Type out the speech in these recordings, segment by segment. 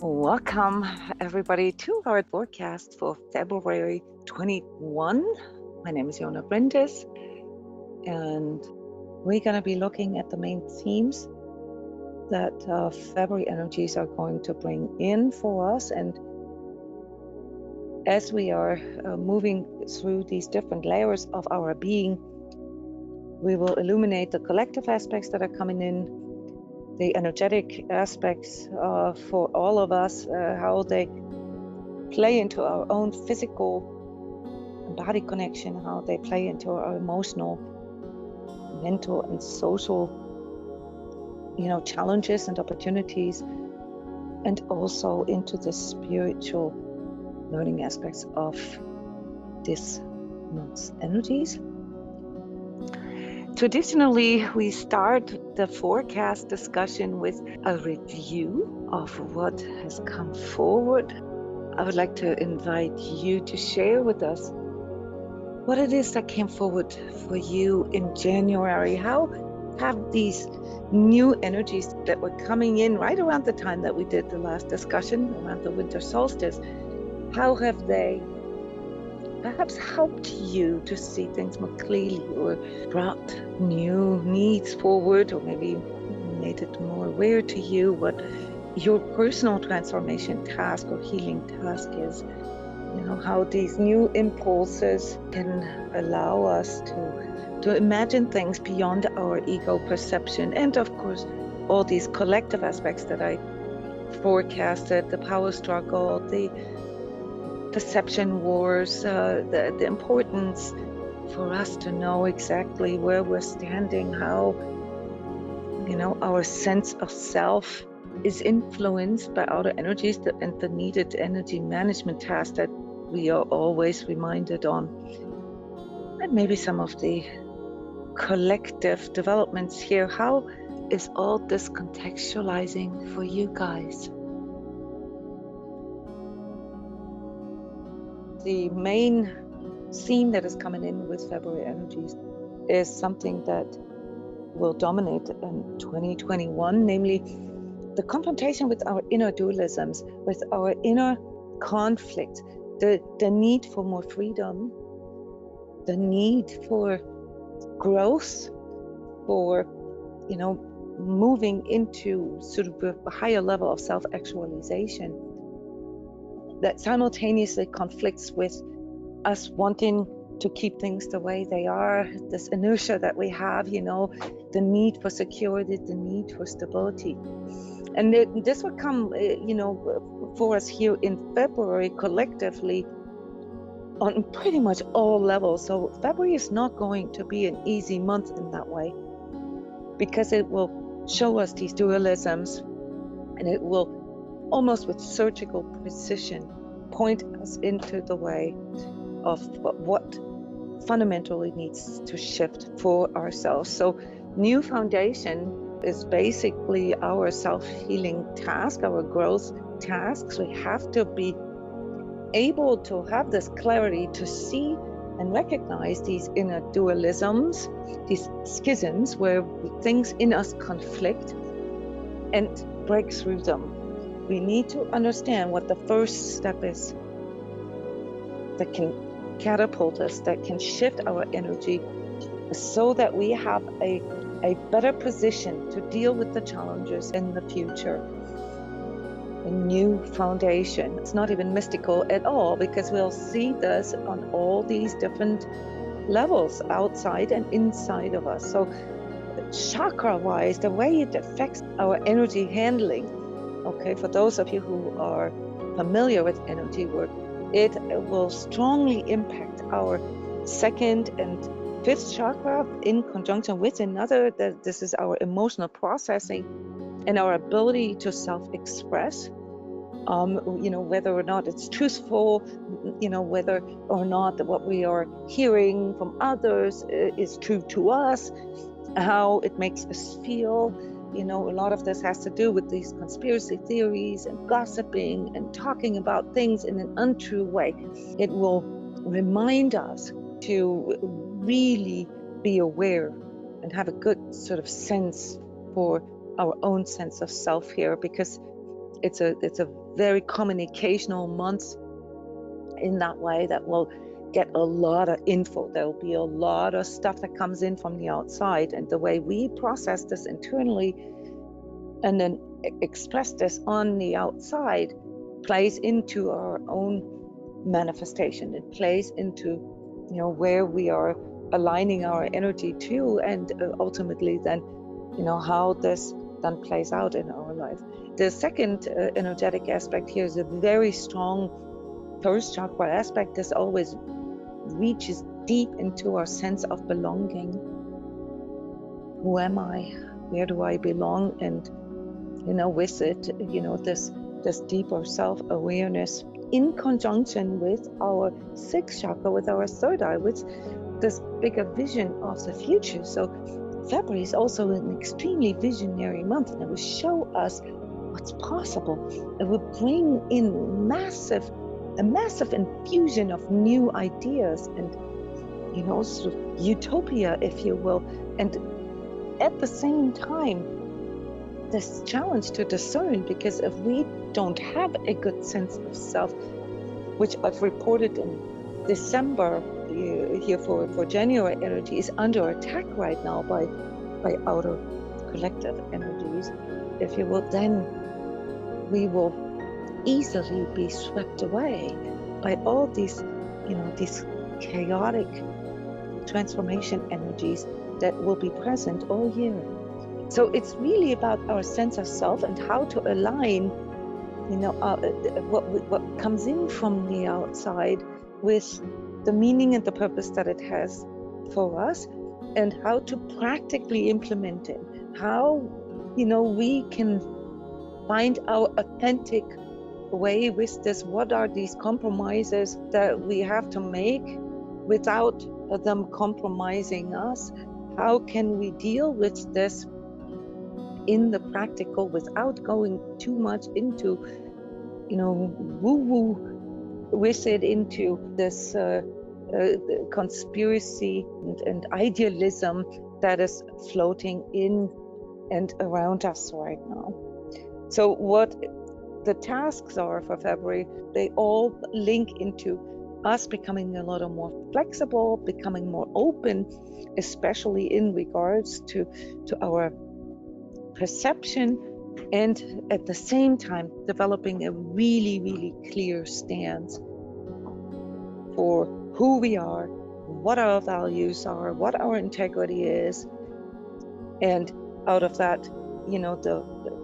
Welcome, everybody, to our broadcast for February 21. My name is Jona Bryndis, and we're going to be looking at the main themes that February energies are going to bring in for us. And as we are moving through these different layers of our being, we will illuminate the collective aspects that are coming in, the energetic aspects for all of us, how they play into our own physical and body connection, how they play into our emotional, mental, and social, challenges and opportunities, and also into the spiritual learning aspects of this month's energies. Traditionally, we start the forecast discussion with a review of what has come forward. I would like to invite you to share with us what it is that came forward for you in January. How have these new energies that were coming in right around the time that we did the last discussion, around the winter solstice, how have they perhaps helped you to see things more clearly, or brought new needs forward, or maybe made it more aware to you what your personal transformation task or healing task is? How these new impulses can allow us to imagine things beyond our ego perception. And of course, all these collective aspects that I forecasted, the power struggle, the perception wars, the importance for us to know exactly where we're standing, how our sense of self is influenced by outer energies, and the needed energy management tasks that we are always reminded on, and maybe some of the collective developments here. How is all this contextualizing for you guys? The main theme that is coming in with February energies is something that will dominate in 2021, namely the confrontation with our inner dualisms, with our inner conflict, the need for more freedom, the need for growth, for moving into sort of a higher level of self-actualization, that simultaneously conflicts with us wanting to keep things the way they are, this inertia that we have, the need for security, the need for stability. And this would come, for us here in February collectively on pretty much all levels. So February is not going to be an easy month in that way, because it will show us these dualisms, and it will almost with surgical precision point us into the way of what fundamentally needs to shift for ourselves. So new foundation is basically our self-healing task, our growth tasks. We have to be able to have this clarity to see and recognize these inner dualisms, these schisms where things in us conflict, and break through them. We need to understand what the first step is that can catapult us, that can shift our energy, so that we have a better position to deal with the challenges in the future. A new foundation. It's not even mystical at all, because we'll see this on all these different levels, outside and inside of us. So chakra-wise, the way it affects our energy handling, okay, for those of you who are familiar with energy work, it will strongly impact our second and fifth chakra in conjunction with another. This is our emotional processing and our ability to self-express, whether or not it's truthful, whether or not what we are hearing from others is true to us, how it makes us feel. A lot of this has to do with these conspiracy theories and gossiping and talking about things in an untrue way. It will remind us to really be aware and have a good sort of sense for our own sense of self here, because it's a very communicational month in that way, that will get a lot of info. There'll be a lot of stuff that comes in from the outside, and the way we process this internally and then express this on the outside plays into our own manifestation. It plays into, where we are aligning our energy to, and ultimately then, how this then plays out in our life. The second energetic aspect here is a very strong first chakra aspect. This always reaches deep into our sense of belonging. Who am I? Where do I belong? And with it, this deeper self-awareness in conjunction with our sixth chakra, with our third eye, with this bigger vision of the future. So February is also an extremely visionary month, and it will show us what's possible. It will bring in a massive infusion of new ideas and, sort of utopia, if you will. And at the same time, this challenge to discern, because if we don't have a good sense of self, which I've reported in December here for January energy, is under attack right now by outer collective energies, if you will, then we will easily be swept away by all these, these chaotic transformation energies that will be present all year. So it's really about our sense of self and how to align, what comes in from the outside with the meaning and the purpose that it has for us, and how to practically implement it. How, we can find our authentic way with this. What are these compromises that we have to make without them compromising us? How can we deal with this in the practical without going too much into, woo-woo with it, into this conspiracy and idealism that is floating in and around us right now. So what the tasks are for February, they all link into us becoming a lot more flexible, becoming more open, especially in regards to our perception, and at the same time developing a really, really clear stance for who we are, what our values are, what our integrity is, and out of that,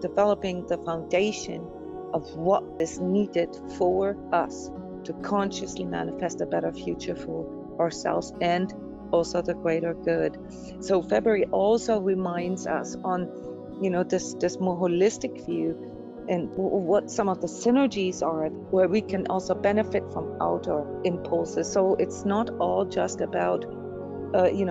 developing the foundation of what is needed for us to consciously manifest a better future for ourselves and also the greater good. So February also reminds us on, this more holistic view, and what some of the synergies are, where we can also benefit from outer impulses. So it's not all just about,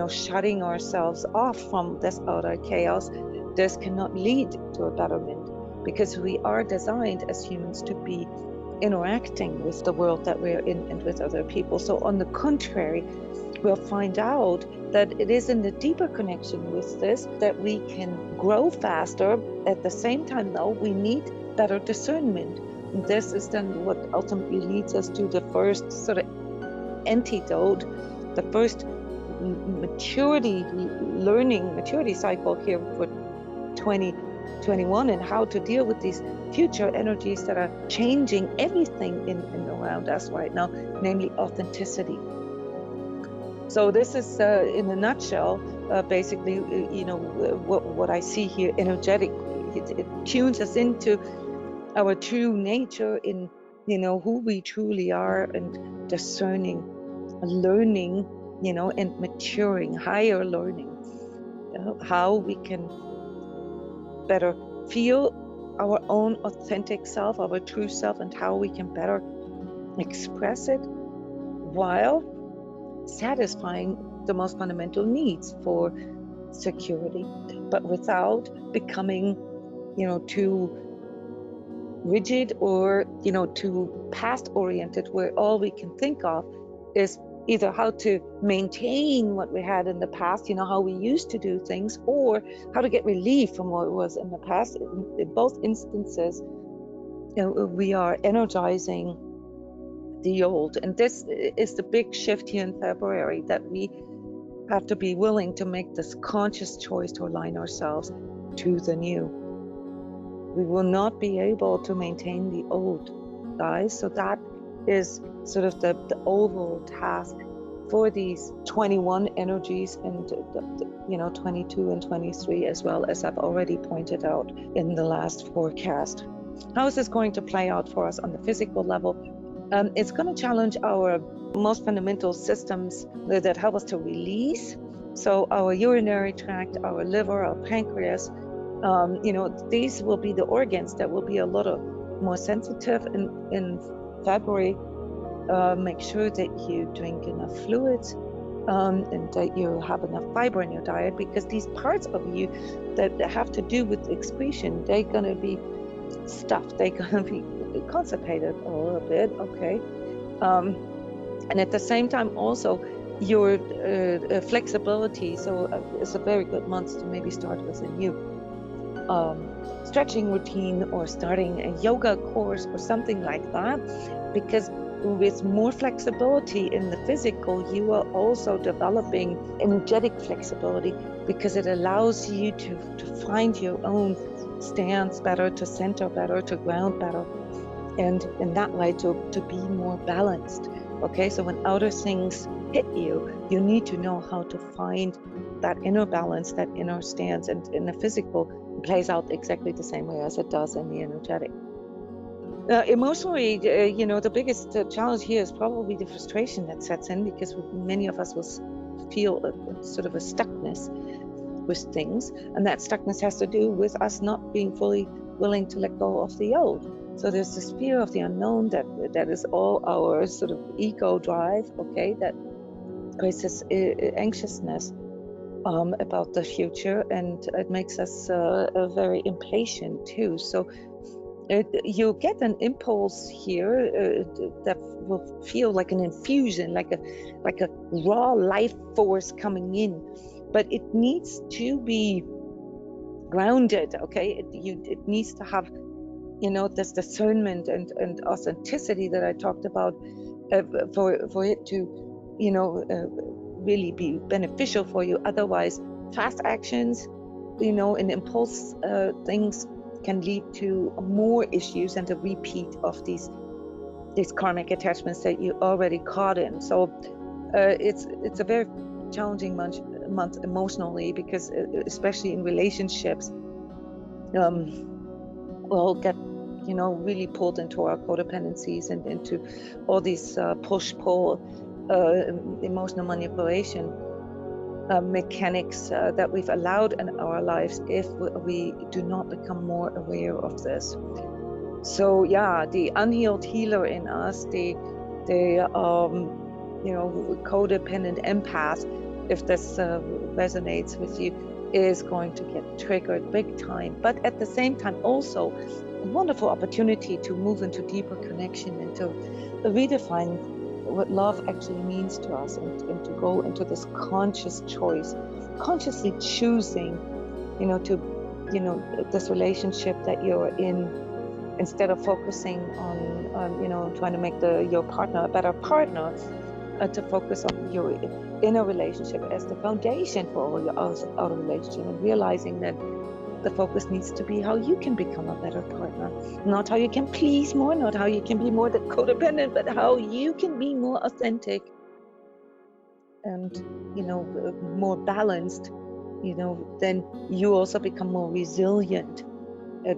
shutting ourselves off from this outer chaos. This cannot lead to a betterment, because we are designed as humans to be interacting with the world that we're in and with other people. So on the contrary, we'll find out that it is in the deeper connection with this that we can grow faster. At the same time, though, we need better discernment. And this is then what ultimately leads us to the first sort of antidote, the first maturity cycle here for 2021, and how to deal with these future energies that are changing everything in and around us right now, namely authenticity. So this is, in a nutshell, basically, what I see here energetically. It tunes us into our true nature, in, who we truly are, and discerning, learning, and maturing, higher learning, how we can better feel our own authentic self, our true self, and how we can better express it while satisfying the most fundamental needs for security, but without becoming, too rigid or, too past oriented, where all we can think of is either how to maintain what we had in the past, how we used to do things, or how to get relief from what was in the past. In both instances, we are energizing the old. And this is the big shift here in February, that we have to be willing to make this conscious choice to align ourselves to the new. We will not be able to maintain the old, guys. So that is sort of the overall task for these 21 energies, and 22 and 23, as well, as I've already pointed out in the last forecast. How is this going to play out for us on the physical level? It's going to challenge our most fundamental systems that help us to release. So our urinary tract, our liver, our pancreas, these will be the organs that will be a lot more sensitive in February. Make sure that you drink enough fluids and that you have enough fiber in your diet, because these parts of you that have to do with excretion, they're going to be stuffed, they're going to be constipated a little bit, okay? And at the same time also your flexibility. So it's a very good month to maybe start with a new stretching routine, or starting a yoga course or something like that, because with more flexibility in the physical, you are also developing energetic flexibility, because it allows you to find your own stance better, to center better, to ground better, and in that way to be more balanced. Okay, so when outer things hit you, you need to know how to find that inner balance, that inner stance, and in the physical plays out exactly the same way as it does in the energetic. Emotionally, the biggest challenge here is probably the frustration that sets in, because many of us will feel sort of a stuckness with things, and that stuckness has to do with us not being fully willing to let go of the old. So there's this fear of the unknown that is all our sort of ego drive, okay, that creates this anxiousness about the future, and it makes us very impatient too. So you get an impulse here that will feel like an infusion, like a raw life force coming in, but it needs to be grounded, okay? It needs to have, this discernment and authenticity that I talked about, for it to, really be beneficial for you. Otherwise, fast actions, and impulse things can lead to more issues and a repeat of these karmic attachments that you already caught in. So it's a very challenging month emotionally, because especially in relationships, we'll get really pulled into our codependencies and into all these push-pull emotional manipulation mechanics that we've allowed in our lives, if we do not become more aware of this. So yeah, the unhealed healer in us, the codependent empath, if this resonates with you, is going to get triggered big time. But at the same time, also a wonderful opportunity to move into deeper connection and to redefine what love actually means to us, and to go into this conscious choice, consciously choosing, this relationship that you're in, instead of focusing on trying to make your partner a better partner, to focus on your inner relationship as the foundation for all your outer relationship, and realizing that the focus needs to be how you can become a better partner, not how you can please more, not how you can be more codependent, but how you can be more authentic and more balanced. Then you also become more resilient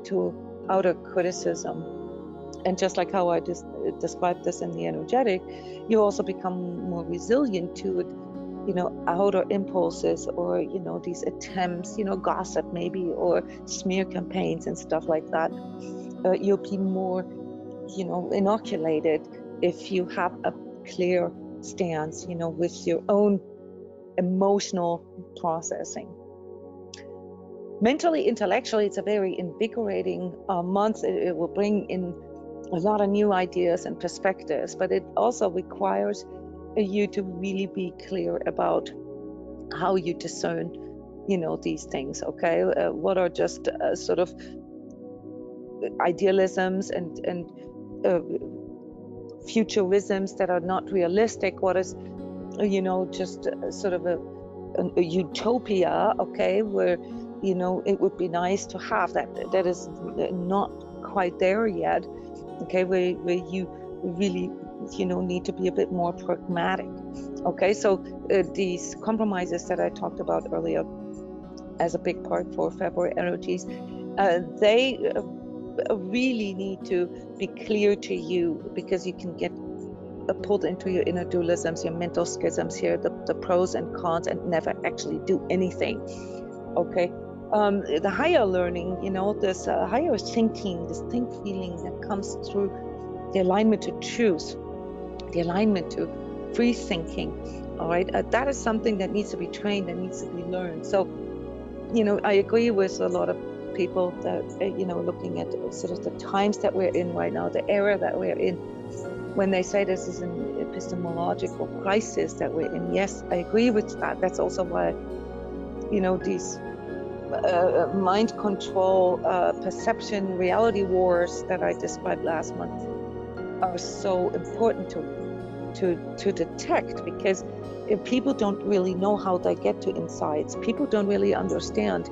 to outer criticism. And just like how I just described this in the energetic, you also become more resilient to outer impulses, or these attempts, gossip maybe, or smear campaigns and stuff like that. You'll be more inoculated if you have a clear stance with your own emotional processing. Mentally, intellectually, it's a very invigorating month. It will bring in a lot of new ideas and perspectives, but it also requires you to really be clear about how you discern these things, okay? What are just sort of idealisms and futurisms that are not realistic, what is, just sort of a utopia, okay, where, it would be nice to have that is not quite there yet, okay, where you really, need to be a bit more pragmatic, okay. So these compromises that I talked about earlier as a big part for February energies, they really need to be clear to you, because you can get pulled into your inner dualisms, your mental schisms here, the pros and cons, and never actually do anything, okay. The higher learning, this higher thinking, this think feeling that comes through the alignment to truth, the alignment to free thinking, all right, that is something that needs to be trained, that needs to be learned. So, I agree with a lot of people that, looking at sort of the times that we're in right now, the era that we're in, when they say this is an epistemological crisis that we're in. Yes, I agree with that. That's also why, these mind control, perception, reality wars that I described last month are so important to detect, because if people don't really know how they get to insights, people don't really understand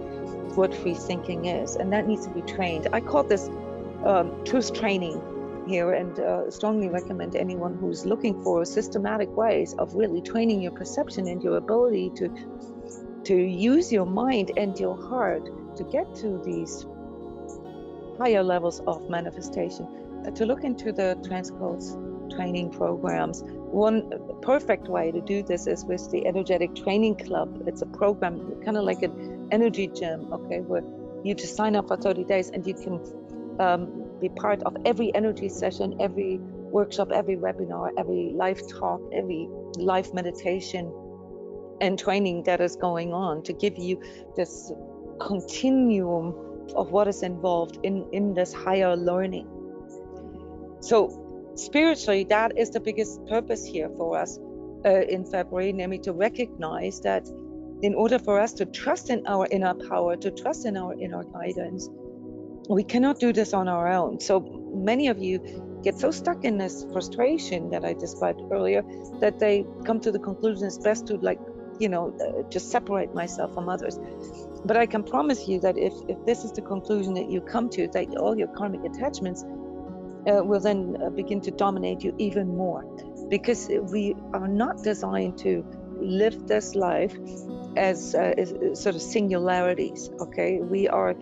what free thinking is, and that needs to be trained. I call this truth training here, and strongly recommend anyone who's looking for systematic ways of really training your perception and your ability to use your mind and your heart to get to these higher levels of manifestation, to look into the transcodes training programs. One perfect way to do this is with the Energetic Training Club. It's a program kind of like an energy gym, okay, where you just sign up for 30 days and you can be part of every energy session, every workshop, every webinar, every live talk, every live meditation and training that is going on, to give you this continuum of what is involved in this higher learning. So spiritually, that is the biggest purpose here for us in February, namely to recognize that in order for us to trust in our inner power, to trust in our inner guidance, we cannot do this on our own. So many of you get so stuck in this frustration that I described earlier that they come to the conclusion it's best to just separate myself from others. But I can promise you that if this is the conclusion that you come to, that all your karmic attachments will then begin to dominate you even more, because we are not designed to live this life as sort of singularities, okay? We are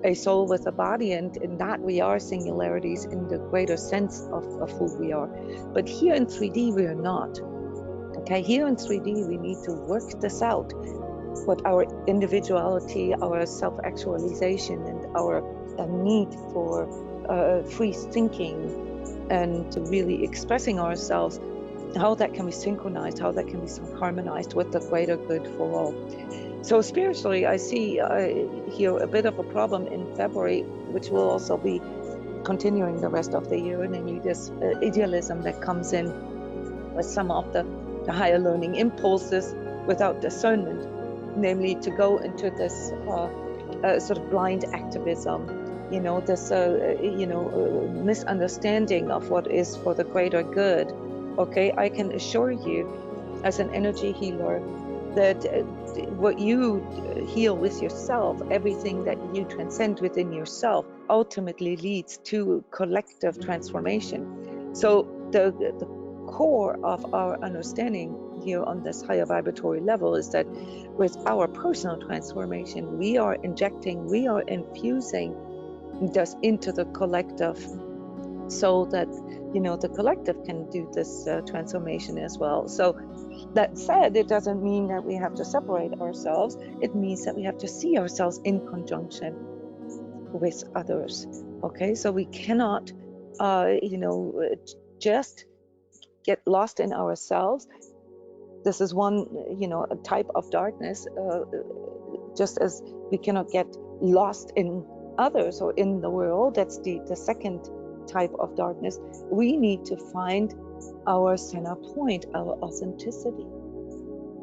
a soul with a body, and in that we are singularities in the greater sense of who we are. But here in 3D we are not, okay? Here in 3D we need to work this out, what our individuality, our self-actualization, and our need for free thinking and really expressing ourselves, how that can be synchronized, how that can be harmonized with the greater good for all. So spiritually, I see here a bit of a problem in February, which will also be continuing the rest of the year, namely this idealism that comes in with some of the higher learning impulses without discernment, namely to go into this sort of blind activism, this misunderstanding of what is for the greater good. Okay, I can assure you, as an energy healer, that what you heal with yourself, everything that you transcend within yourself, ultimately leads to collective transformation. So the core of our understanding here on this higher vibratory level is that with our personal transformation, we are injecting, we are infusing this into the collective, so that the collective can do this transformation as well. So that said, it doesn't mean that we have to separate ourselves. It means that we have to see ourselves in conjunction with others. Okay, so we cannot just get lost in ourselves. This is one a type of darkness, just as we cannot get lost in others or in the world. That's the second type of darkness. We need to find our center point, our authenticity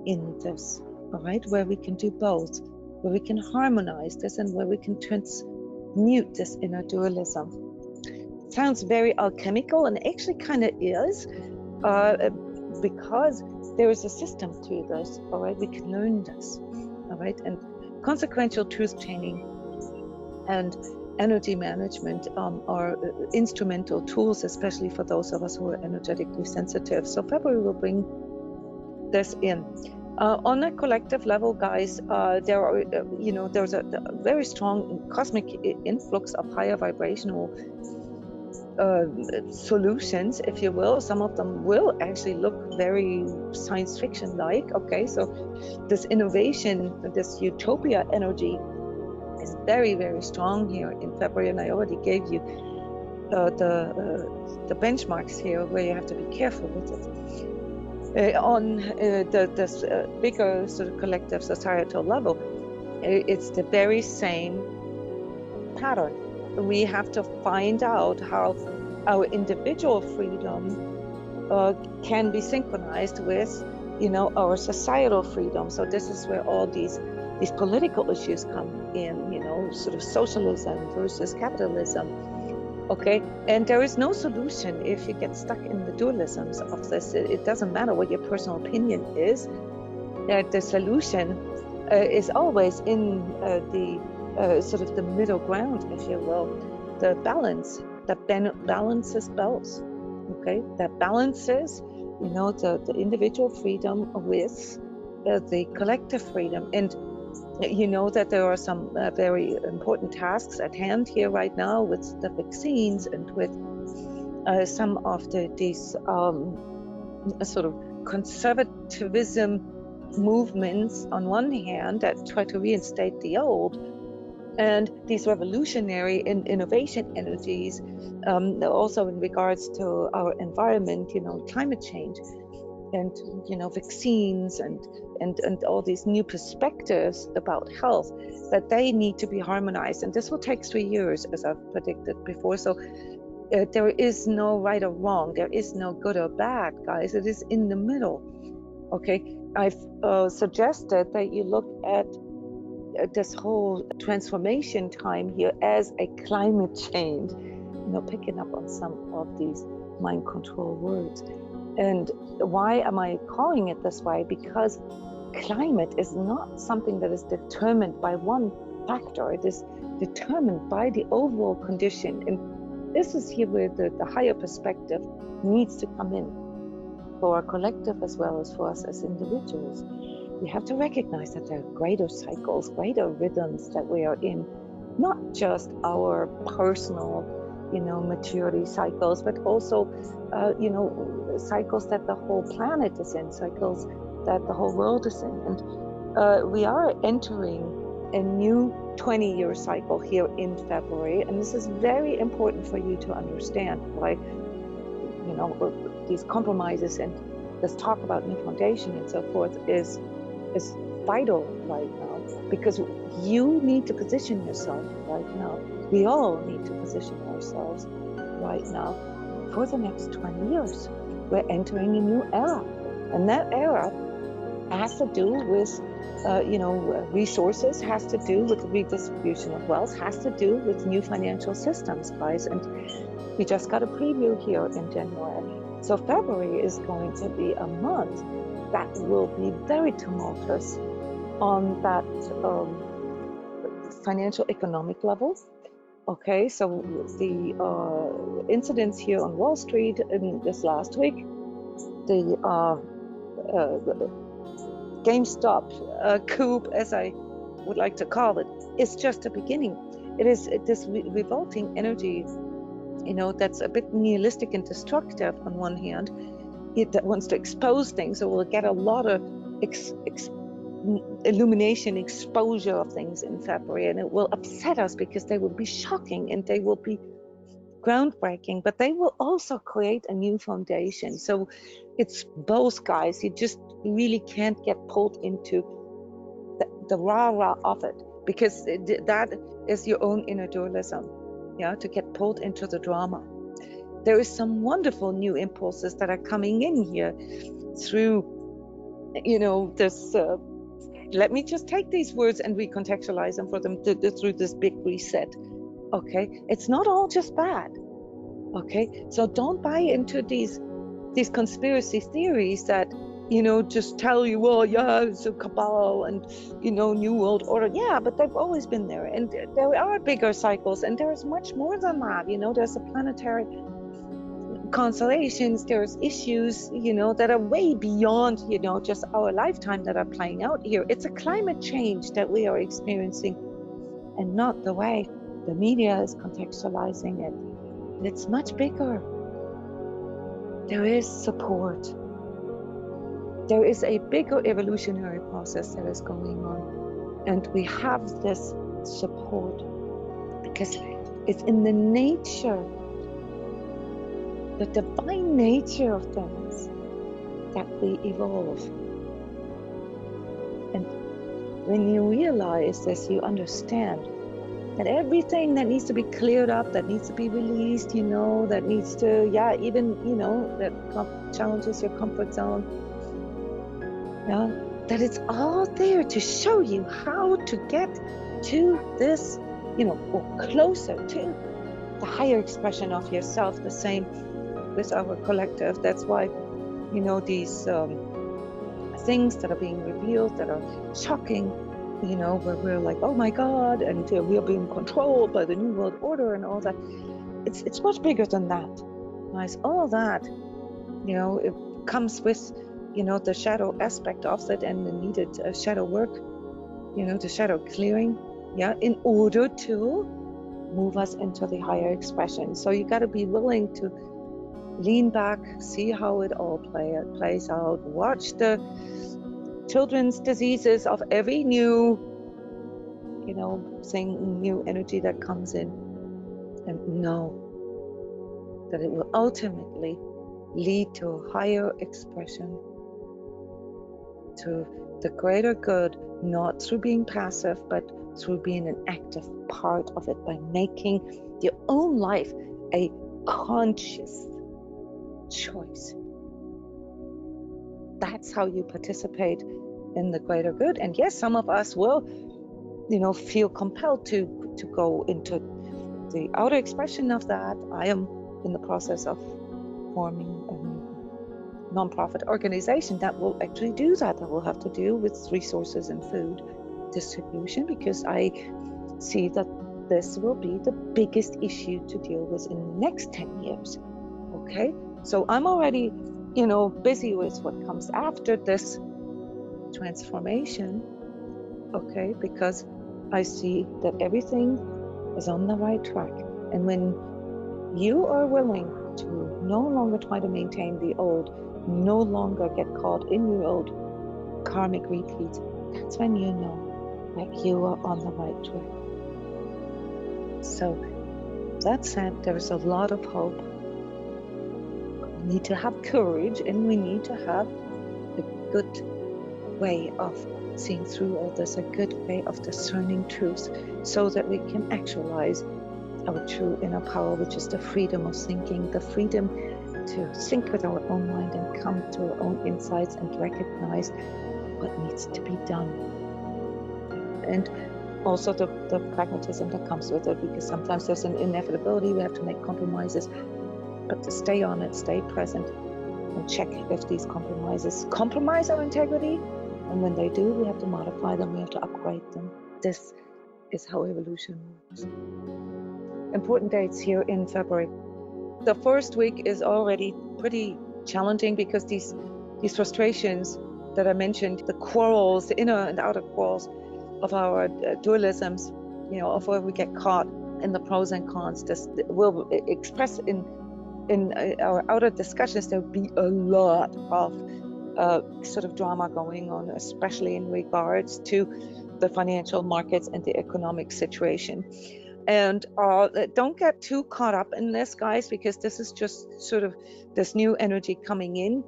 in this, all right, where we can do both, where we can harmonize this, and where we can mute this inner dualism. It sounds very alchemical, and actually kind of is, because there is a system to this, all right? We can learn this, all right? And consequential truth chaining and energy management are instrumental tools, especially for those of us who are energetically sensitive. So February will bring this in. On a collective level, guys, there are, there's a very strong cosmic influx of higher vibrational solutions, if you will. Some of them will actually look very science fiction like. Okay, so this innovation, this utopia energy is very, very strong here in February, and I already gave you the benchmarks here where you have to be careful with it. On this bigger sort of collective societal level, it's the very same pattern. We have to find out how our individual freedom can be synchronized with, our societal freedom. So this is where all these political issues come in, sort of socialism versus capitalism. Okay, and there is no solution if you get stuck in the dualisms of this. It doesn't matter what your personal opinion is. The solution is always in the sort of the middle ground, if you will, the balance that balances both. Okay, that balances, the individual freedom with the collective freedom. And that there are some very important tasks at hand here right now with the vaccines and with some of these sort of conservatism movements on one hand that try to reinstate the old, and these revolutionary and innovation energies also in regards to our environment, climate change and vaccines and all these new perspectives about health, that they need to be harmonized. And this will take 3 years, as I've predicted before. So there is no right or wrong, there is no good or bad, guys. It is in the middle. Okay, I've suggested that you look at this whole transformation time here as a climate change, picking up on some of these mind control words. And why am I calling it this way? Because climate is not something that is determined by one factor. It is determined by the overall condition. And this is here where the higher perspective needs to come in for our collective as well as for us as individuals. We have to recognize that there are greater cycles, greater rhythms that we are in, not just our personal maturity cycles, but also cycles that the whole planet is in, cycles that the whole world is in. And we are entering a new 20-year cycle here in February, and this is very important for you to understand why these compromises and this talk about new foundation and so forth is vital right now, because you need to position yourself right now. We all need to position ourselves right now for the next 20 years. We're entering a new era, and that era has to do with resources, has to do with the redistribution of wealth, has to do with new financial systems, guys. And we just got a preview here in January. So February is going to be a month that will be very tumultuous on that financial economic level. Okay, so the incidents here on Wall Street in this last week, the GameStop coup, as I would like to call it, is just a beginning. It is this revolting energy, that's a bit nihilistic and destructive on one hand, that wants to expose things. So we'll get a lot of illumination, exposure of things in February, and it will upset us because they will be shocking and they will be groundbreaking, but they will also create a new foundation. So it's both, guys. You just really can't get pulled into the rah-rah of it, because that is your own inner dualism, to get pulled into the drama. There is some wonderful new impulses that are coming in here through, this, let me just take these words and recontextualize them for them through this big reset. Okay, it's not all just bad. Okay, so don't buy into these conspiracy theories that, you know, just tell you, well, yeah, it's a cabal and, you know, New World Order. Yeah, but they've always been there, and there are bigger cycles, and there's much more than that. You know, there's a planetary constellations, there's issues, you know, that are way beyond, you know, just our lifetime that are playing out here. It's a climate change that we are experiencing, and not the way the media is contextualizing it. It's much bigger. There is support. There is a bigger evolutionary process that is going on, and we have this support because it's in the nature, the divine nature of things, that we evolve. And when you realize this, you understand that everything that needs to be cleared up, that needs to be released, you know, that needs to, yeah, even, you know, that challenges your comfort zone, yeah, that it's all there to show you how to get to this, you know, or closer to the higher expression of yourself. The same with our collective. That's why, you know, these things that are being revealed that are shocking, you know, where we're like, oh my God, and we're being controlled by the New World Order and all that. It's much bigger than that. Guys, all that, you know, it comes with, you know, the shadow aspect of it and the needed shadow work, you know, the shadow clearing, yeah, in order to move us into the higher expression. So you got to be willing to lean back, see how it all plays out, watch the children's diseases of every new, you know, thing, new energy that comes in, and know that it will ultimately lead to a higher expression, to the greater good, not through being passive, but through being an active part of it, by making your own life a conscious choice. That's how you participate in the greater good. And yes, some of us will, you know, feel compelled to go into the outer expression of that. I am in the process of forming a nonprofit organization that will actually do that. That will have to do with resources and food distribution, because I see that this will be the biggest issue to deal with in the next 10 years. Okay, so I'm already, you know, busy with what comes after this transformation. Okay, because I see that everything is on the right track. And when you are willing to no longer try to maintain the old, no longer get caught in your old karmic repeats, that's when you know that you are on the right track. So that said, there is a lot of hope. We need to have courage, and we need to have a good way of seeing through all this, a good way of discerning truth, so that we can actualize our true inner power, which is the freedom of thinking, the freedom to think with our own mind and come to our own insights and recognize what needs to be done. And also the pragmatism that comes with it, because sometimes there's an inevitability, we have to make compromises, but to stay on it, stay present, and check if these compromises compromise our integrity. And when they do, we have to modify them, we have to upgrade them. This is how evolution works. Important dates here in February. The first week is already pretty challenging, because these frustrations that I mentioned, the quarrels, the inner and outer quarrels of our dualisms, you know, of where we get caught in the pros and cons, this will express in our outer discussions. There will be a lot of sort of drama going on, especially in regards to the financial markets and the economic situation. And don't get too caught up in this, guys, because this is just sort of this new energy coming in.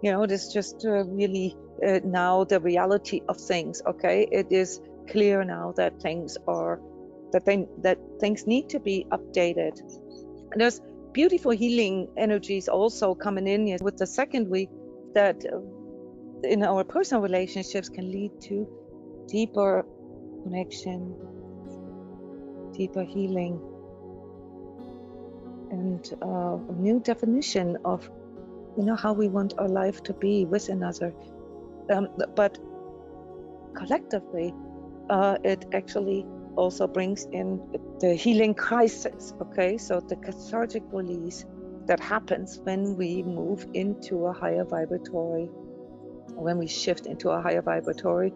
You know, it is just really now the reality of things. Okay, it is clear now that things need to be updated. And there's beautiful healing energies also coming in with the second week, that in our personal relationships can lead to deeper connection, deeper healing, and a new definition of, how we want our life to be with another. But collectively, it actually also brings in the healing crisis, okay? So the cathartic release that happens when we move into a higher vibratory, when we shift into a higher vibratory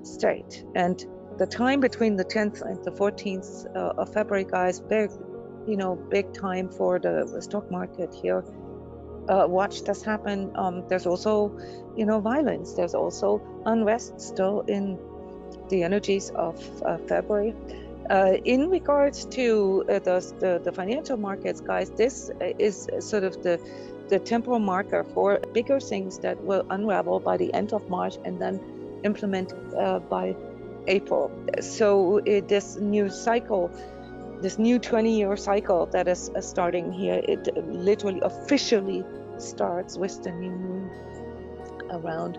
state. And the time between the 10th and the 14th of February, guys, big time for the stock market here. Watch this happen. There's also, violence. There's also unrest still in the energies of February. In regards to the financial markets, guys, this is sort of the temporal marker for bigger things that will unravel by the end of March and then implement by April. So this new cycle, this new 20-year cycle that is starting here, it literally officially starts with the new moon around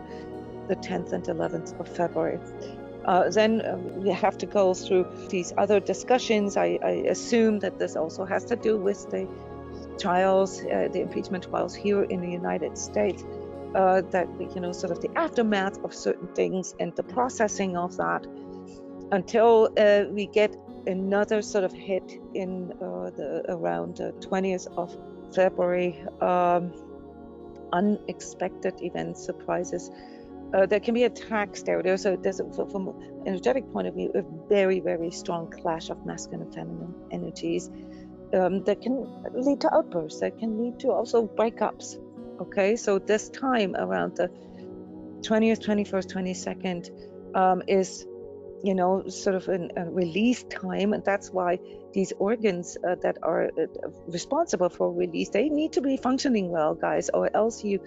the 10th and 11th of February. Then we have to go through these other discussions. I assume that this also has to do with the trials, the impeachment trials here in the United States, that, sort of the aftermath of certain things and the processing of that until we get another sort of hit in around the 20th of February, unexpected events, surprises. There can be attacks there. There's from an energetic point of view, a very, very strong clash of masculine and feminine energies that can lead to outbursts, that can lead to also breakups. Okay, so this time around the 20th, 21st, 22nd is, sort of a release time, and that's why these organs that are responsible for release, they need to be functioning well, guys, or else you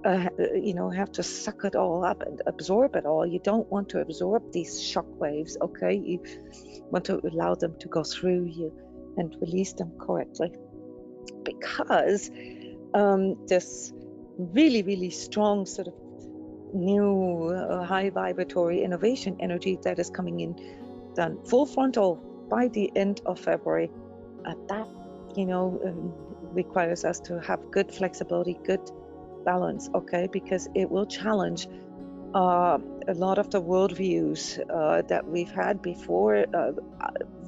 have to suck it all up and absorb it all. You don't want to absorb these shock waves, okay? You want to allow them to go through you and release them correctly. Because this really, really strong sort of new high vibratory innovation energy that is coming in, done full frontal by the end of February, that, requires us to have good flexibility, good balance, okay, because it will challenge a lot of the worldviews that we've had before,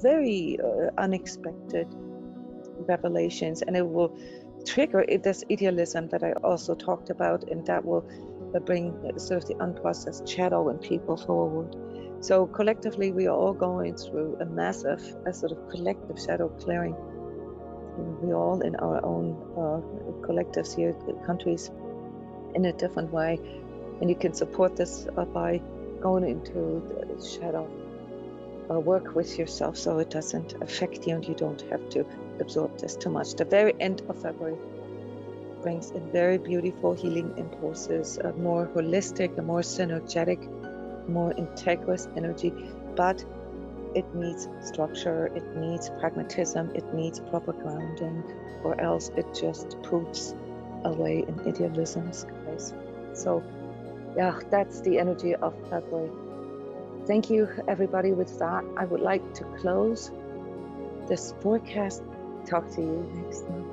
very unexpected revelations, and it will trigger this idealism that I also talked about, and that will bring sort of the unprocessed shadow in people forward. So collectively, we are all going through a massive, sort of collective shadow clearing. We all in our own collectives here, countries, in a different way, and you can support this by going into the shadow, work with yourself so it doesn't affect you and you don't have to absorb this too much. The very end of February brings in very beautiful healing impulses, a more holistic, a more synergetic, more integrous energy, but it needs structure, it needs pragmatism, it needs proper grounding, or else it just poops away in idealisms, guys. So yeah, that's the energy of February. Thank you, everybody. With that, I would like to close this forecast. Talk to you next month.